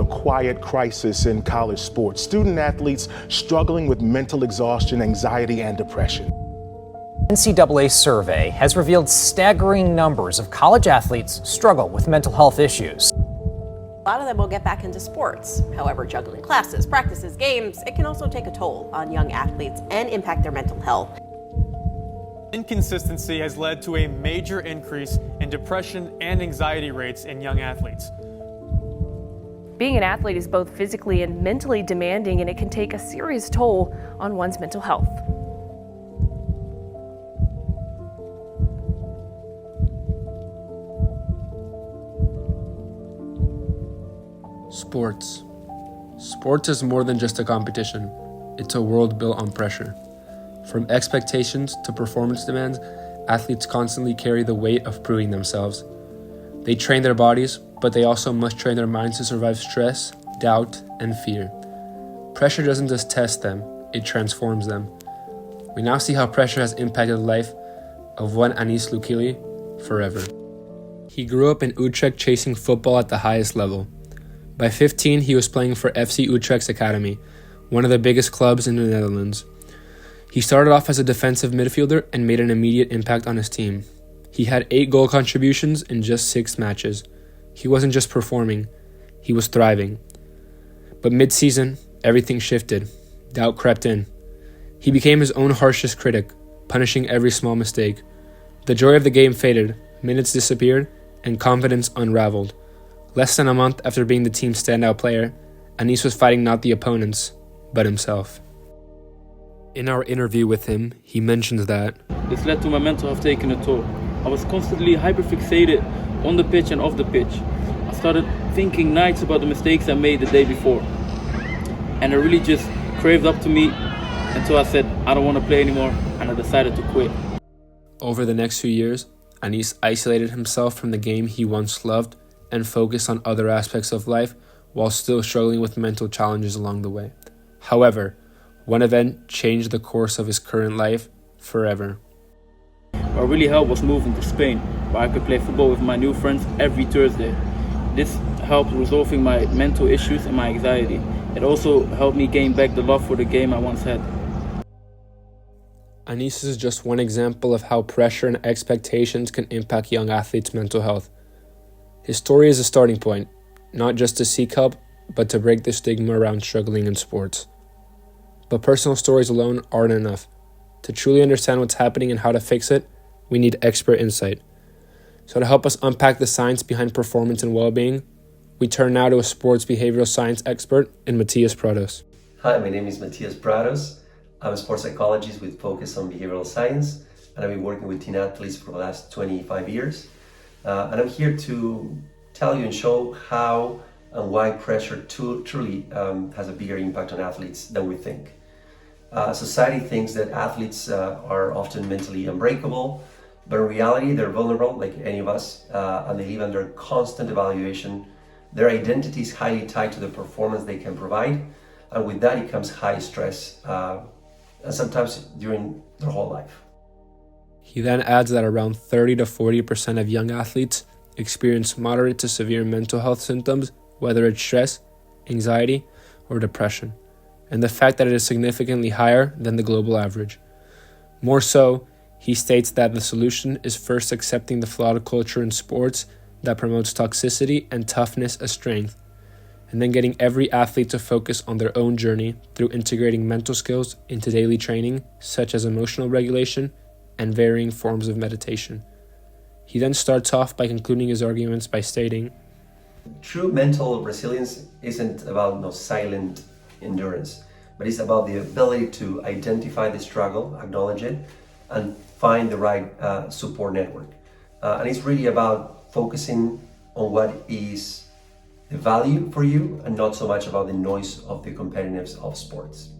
quiet crisis in college sports. Student athletes struggling with mental exhaustion, anxiety, and depression. NCAA survey has revealed staggering numbers of college athletes struggle with mental health issues. A lot of them will get back into sports. However, juggling classes, practices, games, it can also take a toll on young athletes and impact their mental health. Inconsistency has led to a major increase in depression and anxiety rates in young athletes. Being an athlete is both physically and mentally demanding, and it can take a serious toll on one's mental health. Sports. Sports is more than just a competition. It's a world built on pressure. From expectations to performance demands, athletes constantly carry the weight of proving themselves. They train their bodies, but they also must train their minds to survive stress, doubt, and fear. Pressure doesn't just test them, it transforms them. We now see how pressure has impacted the life of one Anis Lukili forever. He grew up in Utrecht chasing football at the highest level. By 15, he was playing for FC Utrecht's academy, one of the biggest clubs in the Netherlands. He started off as a defensive midfielder and made an immediate impact on his team. He had 8 goal contributions in just 6 matches. He wasn't just performing, he was thriving. But mid-season, everything shifted. Doubt crept in. He became his own harshest critic, punishing every small mistake. The joy of the game faded, minutes disappeared, and confidence unraveled. Less than a month after being the team's standout player, Anis was fighting not the opponents, but himself. In our interview with him, he mentions that this led to my mental health taking a toll. I was constantly hyperfixated on the pitch and off the pitch. I started thinking nights about the mistakes I made the day before. And it really just craved up to me until I said, I don't want to play anymore, and I decided to quit. Over the next few years, Anis isolated himself from the game he once loved and focused on other aspects of life while still struggling with mental challenges along the way. However, one event changed the course of his current life forever. What really helped was moving to Spain, where I could play football with my new friends every Thursday. This helped resolving my mental issues and my anxiety. It also helped me gain back the love for the game I once had. Anis is just one example of how pressure and expectations can impact young athletes' mental health. His story is a starting point, not just to seek help, but to break the stigma around struggling in sports. But personal stories alone aren't enough. To truly understand what's happening and how to fix it, we need expert insight. So to help us unpack the science behind performance and well-being, we turn now to a sports behavioral science expert in Matthias Prados. Hi, my name is Matthias Prados. I'm a sports psychologist with focus on behavioral science, and I've been working with teen athletes for the last 25 years. And I'm here to tell you and show how and why pressure truly has a bigger impact on athletes than we think. Society thinks that athletes are often mentally unbreakable, but in reality they're vulnerable like any of us, and they live under constant evaluation. Their identity is highly tied to the performance they can provide, and with that it comes high stress, and sometimes during their whole life. He then adds that around 30 to 40% of young athletes experience moderate to severe mental health symptoms, whether it's stress, anxiety, or depression, and the fact that it is significantly higher than the global average. More so, he states that the solution is first accepting the flawed culture in sports that promotes toxicity and toughness as strength, and then getting every athlete to focus on their own journey through integrating mental skills into daily training, such as emotional regulation and varying forms of meditation. He then starts off by concluding his arguments by stating, true mental resilience isn't about silent endurance, but it's about the ability to identify the struggle, acknowledge it, and find the right support network. And it's really about focusing on what is the value for you and not so much about the noise of the competitiveness of sports.